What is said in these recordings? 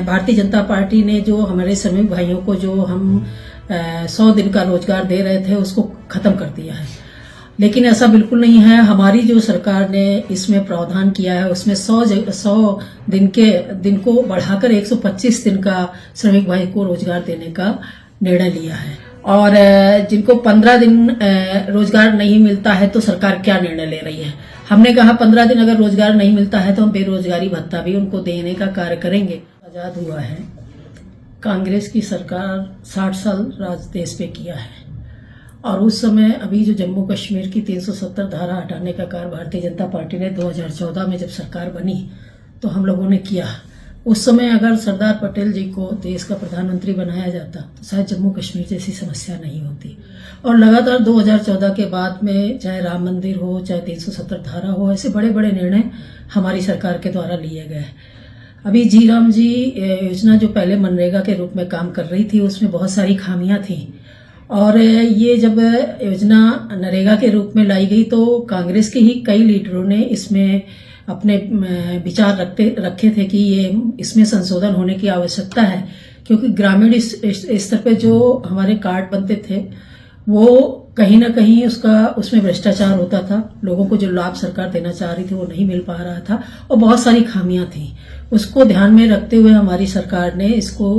Bharatiya Janata party ने जो हमारे श्रमिक भाइयों को जो हम 100 दिन का रोजगार दे रहे थे उसको खत्म कर दिया है, लेकिन ऐसा बिल्कुल नहीं है। हमारी जो सरकार ने इसमें प्रावधान किया है उसमें 100 दिन को बढ़ाकर 125 दिन का श्रमिक भाई को रोजगार देने का निर्णय लिया है। और जिनको 15 दिन रोजगार नहीं मिलता है तो सरकार क्या निर्णय ले रही है। हमने कहा 15 दिन अगर रोजगार नहीं मिलता है तो हम बेरोजगारी भत्ता भी उनको देने का कार्य करेंगे। आजाद हुआ है, कांग्रेस की सरकार 60 साल राज देश पे किया है और उस समय अभी जो जम्मू कश्मीर की 370 धारा हटाने का कार्य भारतीय जनता पार्टी ने 2014 में जब सरकार बनी तो हम लोगों ने किया। उस समय अगर सरदार पटेल जी को देश का प्रधानमंत्री बनाया जाता तो शायद जम्मू कश्मीर जैसी समस्या नहीं होती। और लगातार 2014 के बाद में चाहे राम मंदिर हो, चाहे 370 धारा हो, ऐसे बड़े बड़े निर्णय हमारी सरकार के द्वारा लिए गए। अभी जी राम जी योजना जो पहले मनरेगा के रूप में काम कर रही थी उसमें बहुत सारी खामियां थी और ये जब योजना नरेगा के रूप में लाई गई तो कांग्रेस के ही कई लीडरों ने इसमें अपने विचार रखे थे कि ये इसमें संशोधन होने की आवश्यकता है, क्योंकि ग्रामीण स्तर पे जो हमारे कार्ड बनते थे वो कहीं ना कहीं उसमें भ्रष्टाचार होता था। लोगों को जो लाभ सरकार देना चाह रही थी वो नहीं मिल पा रहा था और बहुत सारी खामियां थी। उसको ध्यान में रखते हुए हमारी सरकार ने इसको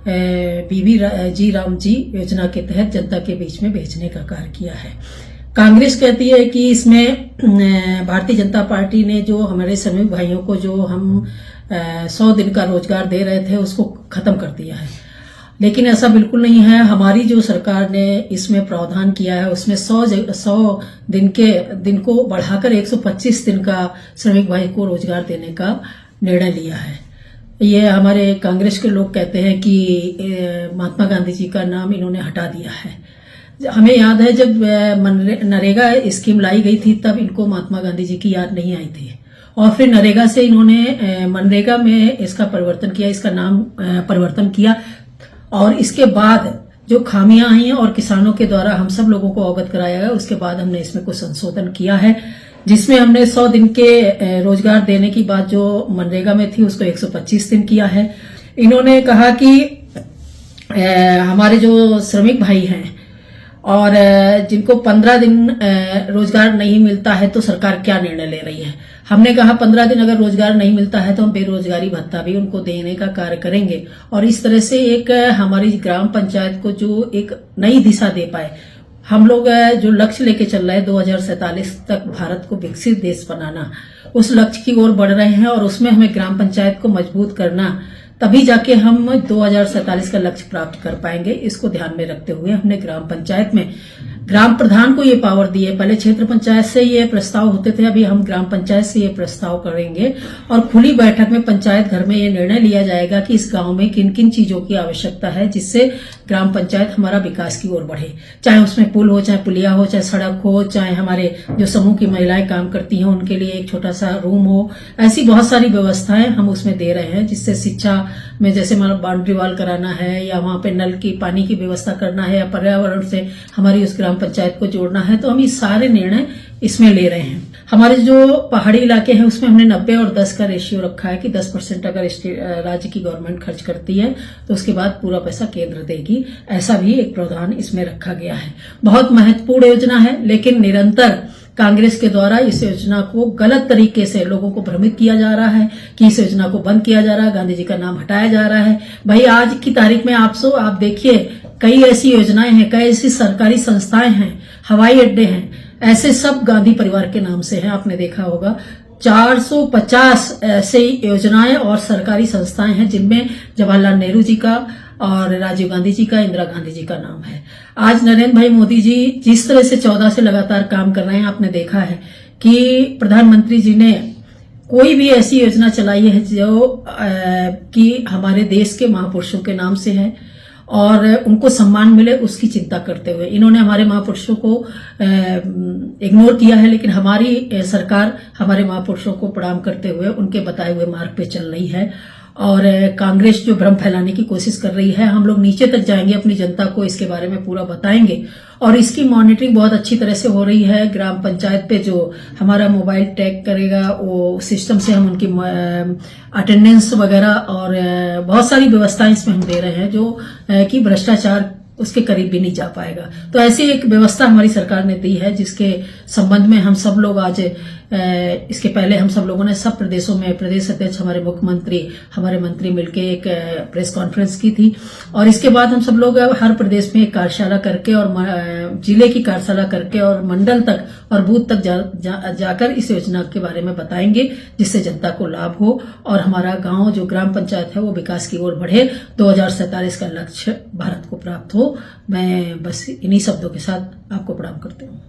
बीबी जी राम जी योजना के तहत जनता के बीच में भेजने का कार्य किया है। कांग्रेस कहती है कि इसमें भारतीय जनता पार्टी ने जो हमारे श्रमिक भाइयों को जो हम 100 दिन का रोजगार दे रहे थे उसको खत्म कर दिया है, लेकिन ऐसा बिल्कुल नहीं है। हमारी जो सरकार ने इसमें प्रावधान किया है उसमें 100 दिन को बढ़ाकर 125 दिन का श्रमिक भाई को रोजगार देने का निर्णय लिया है। ये हमारे कांग्रेस के लोग कहते हैं कि महात्मा गांधी जी का नाम इन्होंने हटा दिया है। हमें याद है जब नरेगा स्कीम लाई गई थी तब इनको महात्मा गांधी जी की याद नहीं आई थी और फिर नरेगा से इन्होंने मनरेगा में इसका परिवर्तन किया, इसका नाम परिवर्तन किया और इसके बाद जो खामियां आई और किसानों के द्वारा हम सब लोगों को अवगत कराया गया, उसके बाद हमने इसमें कुछ संशोधन किया है जिसमें हमने 100 दिन के रोजगार देने की बात जो मनरेगा में थी उसको 125 दिन किया है। इन्होंने कहा कि हमारे जो श्रमिक भाई हैं और जिनको 15 दिन रोजगार नहीं मिलता है तो सरकार क्या निर्णय ले रही है। हमने कहा 15 दिन अगर रोजगार नहीं मिलता है तो हम बेरोजगारी भत्ता भी उनको देने का कार्य करेंगे और इस तरह से एक हमारी ग्राम पंचायत को जो एक नई दिशा दे पाए। हम लोग जो लक्ष्य लेके चल रहे हैं 2047 तक भारत को विकसित देश बनाना, उस लक्ष्य की ओर बढ़ रहे हैं और उसमें हमें ग्राम पंचायत को मजबूत करना, तभी जाके हम 2047 का लक्ष्य प्राप्त कर पाएंगे। इसको ध्यान में रखते हुए हमने ग्राम पंचायत में ग्राम प्रधान को ये पावर दी है। पहले क्षेत्र पंचायत से ये प्रस्ताव होते थे, अभी हम ग्राम पंचायत से ये प्रस्ताव करेंगे और खुली बैठक में पंचायत घर में ये निर्णय लिया जाएगा कि इस गांव में किन किन चीजों की आवश्यकता है जिससे ग्राम पंचायत हमारा विकास की ओर बढ़े। चाहे उसमें पुल हो, चाहे पुलिया हो, चाहे सड़क हो, चाहे हमारे जो समूह की महिलाएं काम करती हैं उनके लिए एक छोटा सा रूम हो, ऐसी बहुत सारी व्यवस्थाएं हम उसमें दे रहे हैं जिससे शिक्षा में जैसे हमारा बाउंड्री वॉल कराना है या वहां पे नल की पानी की व्यवस्था करना है या पर्यावरण से हमारी उस ग्राम पंचायत को जोड़ना है, तो हम ये सारे निर्णय इसमें ले रहे हैं। हमारे जो पहाड़ी इलाके हैं उसमें हमने 90 और 10 का रेशियो रखा है कि 10% अगर राज्य की गवर्नमेंट खर्च करती है तो उसके बाद पूरा पैसा केंद्र देगी। ऐसा भी एक प्रावधान इसमें रखा गया है। बहुत महत्वपूर्ण योजना है, लेकिन निरंतर कांग्रेस के द्वारा इस योजना को गलत तरीके से लोगों को भ्रमित किया जा रहा है कि इस योजना को बंद किया जा रहा है, गांधी जी का नाम हटाया जा रहा है। भाई आज की तारीख में आप देखिए कई ऐसी योजनाएं हैं, कई ऐसी सरकारी संस्थाएं हैं, हवाई अड्डे हैं, ऐसे सब गांधी परिवार के नाम से हैं। आपने देखा होगा 450 ऐसे योजनाएं और सरकारी संस्थाएं हैं जिनमें जवाहरलाल नेहरू जी का और राजीव गांधी जी का, इंदिरा गांधी जी का नाम है। आज नरेंद्र भाई मोदी जी जिस तरह से 14 से लगातार काम कर रहे हैं, आपने देखा है कि प्रधानमंत्री जी ने कोई भी ऐसी योजना चलाई है जो कि हमारे देश के महापुरुषों के नाम से है और उनको सम्मान मिले उसकी चिंता करते हुए इन्होंने हमारे महापुरुषों को इग्नोर किया है, लेकिन हमारी सरकार हमारे महापुरुषों को प्रणाम करते हुए उनके बताए हुए मार्ग पे चल रही है। और कांग्रेस जो भ्रम फैलाने की कोशिश कर रही है, हम लोग नीचे तक जाएंगे, अपनी जनता को इसके बारे में पूरा बताएंगे। और इसकी मॉनिटरिंग बहुत अच्छी तरह से हो रही है। ग्राम पंचायत पे जो हमारा मोबाइल टैग करेगा, वो सिस्टम से हम उनकी अटेंडेंस वगैरह और बहुत सारी व्यवस्थाएं इसमें हम दे रहे हैं, जो कि भ्रष्टाचार उसके करीब भी नहीं जा पाएगा। तो ऐसी एक व्यवस्था हमारी सरकार ने दी है, जिसके संबंध में हम सब लोग आज इसके पहले हम सब लोगों ने सब प्रदेशों में प्रदेश अध्यक्ष, हमारे मुख्यमंत्री, हमारे मंत्री मिलकर एक प्रेस कॉन्फ्रेंस की थी। और इसके बाद हम सब लोग हर प्रदेश में एक कार्यशाला करके और जिले की कार्यशाला करके और मंडल तक और बूथ तक जाकर इस योजना के बारे में बताएंगे, जिससे जनता को लाभ हो और हमारा गांव जो ग्राम पंचायत है वो विकास की ओर बढ़े, 2047 का लक्ष्य भारत को प्राप्त हो। मैं बस इन्हीं शब्दों के साथ आपको प्रणाम करती हूँ।